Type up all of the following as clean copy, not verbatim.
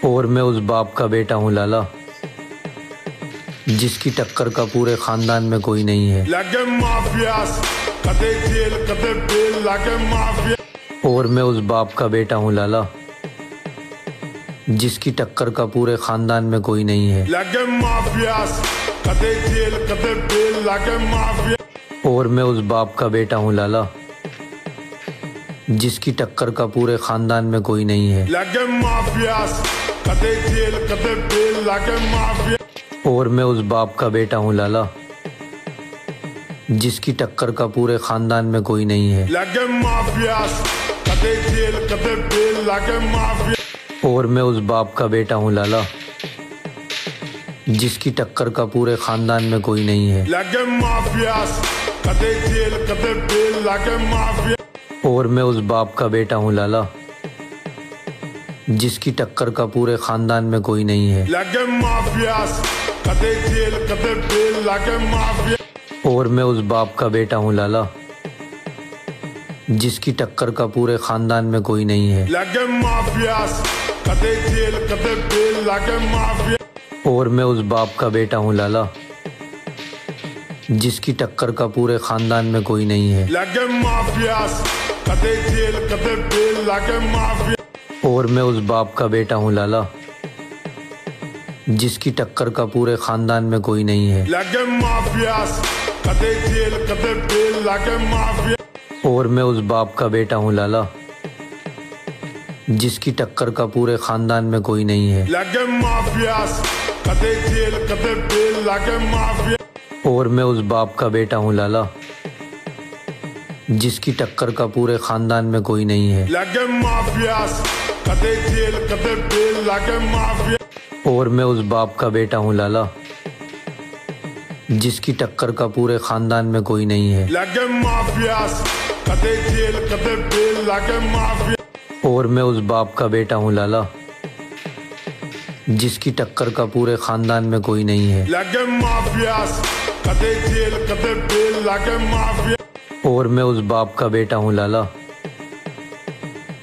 और मैं उस बाप का बेटा हूँ लाला, जिसकी टक्कर का पूरे खानदान में कोई नहीं है। और मैं उस बाप का बेटा हूँ लाला, जिसकी टक्कर का पूरे खानदान में कोई नहीं है। और मैं उस बाप का बेटा हूँ लाला, जिसकी टक्कर का पूरे खानदान में कोई नहीं है। और मैं उस बाप का बेटा हूँ लाला, जिसकी टक्कर का पूरे खानदान में कोई नहीं है। और मैं उस बाप का बेटा हूँ लाला, जिसकी टक्कर का पूरे खानदान में कोई नहीं है। और मैं उस बाप का बेटा हूँ लाला, जिसकी टक्कर का पूरे खानदान में कोई नहीं है। और मैं उस बाप का बेटा हूँ लाला, जिसकी टक्कर का पूरे खानदान में कोई नहीं है। और मैं उस बाप का बेटा हूँ लाला, जिसकी टक्कर का पूरे खानदान में कोई नहीं है। और मैं उस बाप का बेटा हूँ लाला, जिसकी टक्कर का पूरे खानदान में कोई नहीं है। और मैं उस बाप का बेटा हूँ लाला, जिसकी टक्कर का पूरे खानदान में कोई नहीं है। और मैं उस बाप का बेटा हूँ लाला, जिसकी टक्कर का पूरे खानदान में कोई नहीं है। और मैं उस बाप का बेटा हूँ लाला, जिसकी टक्कर का पूरे खानदान में कोई नहीं है। और मैं उस बाप का बेटा हूँ लाला, जिसकी टक्कर का पूरे खानदान में कोई नहीं है। और मैं उस बाप का बेटा हूँ लाला, जिसकी टक्कर का पूरे खानदान में कोई नहीं है। और मैं उस बाप का बेटा हूँ लाला,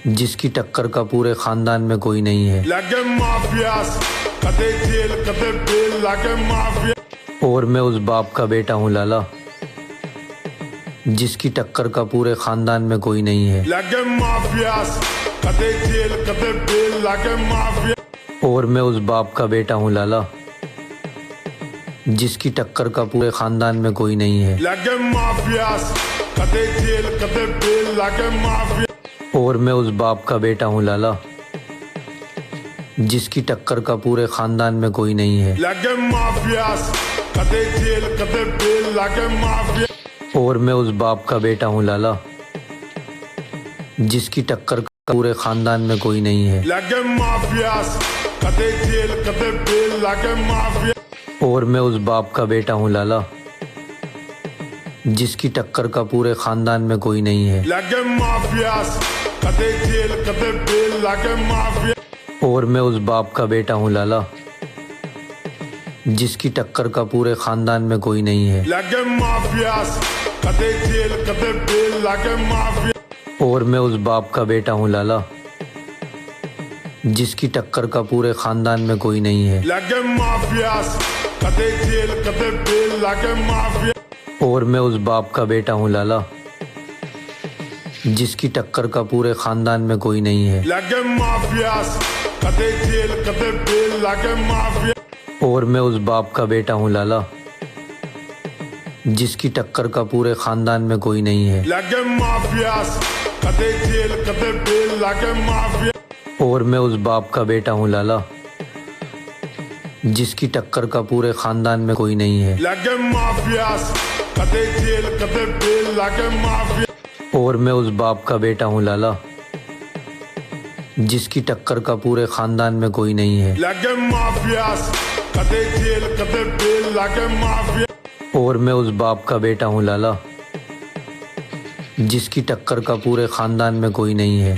जिसकी टक्कर का पूरे खानदान में कोई नहीं है। और मैं उस बाप का बेटा हूँ लाला, जिसकी टक्कर का पूरे खानदान में कोई नहीं है। और मैं उस बाप का बेटा हूँ लाला, जिसकी टक्कर का पूरे खानदान में कोई नहीं है। और मैं उस बाप का बेटा हूँ लाला, जिसकी टक्कर का पूरे खानदान में कोई नहीं है। और मैं उस बाप का बेटा हूँ लाला, जिसकी टक्कर का पूरे खानदान में कोई नहीं है। और मैं उस बाप का बेटा हूँ लाला, जिसकी टक्कर का पूरे खानदान में कोई नहीं है। और मैं उस बाप का बेटा हूँ लाला, जिसकी टक्कर का पूरे खानदान में कोई नहीं है। और मैं उस बाप का बेटा हूँ लाला, जिसकी टक्कर का पूरे खानदान में कोई नहीं है। और मैं उस बाप का बेटा हूँ लाला, जिसकी टक्कर का पूरे खानदान में कोई नहीं है। और मैं उस बाप का बेटा हूँ लाला, जिसकी टक्कर का पूरे खानदान में कोई नहीं है। और मैं उस बाप का बेटा हूँ लाला, जिसकी टक्कर का पूरे खानदान में कोई नहीं है। और मैं उस बाप का बेटा हूँ लाला, जिसकी टक्कर का पूरे खानदान में कोई नहीं है।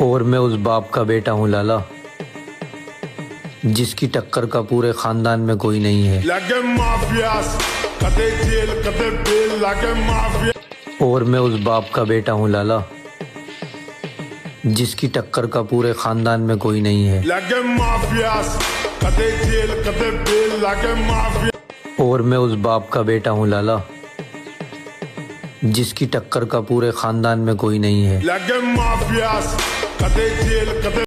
और मैं उस बाप का बेटा हूँ लाला, जिसकी टक्कर का पूरे खानदान में कोई नहीं है। और मैं उस बाप का बेटा हूँ लाला, जिसकी टक्कर का पूरे खानदान में कोई नहीं है। लागे माफियास कदे जेल कदे बेल लागे माफिया। और मैं उस बाप का बेटा हूँ लाला, जिसकी टक्कर का पूरे खानदान में कोई नहीं है। लागे माफियास कदे जेल कदे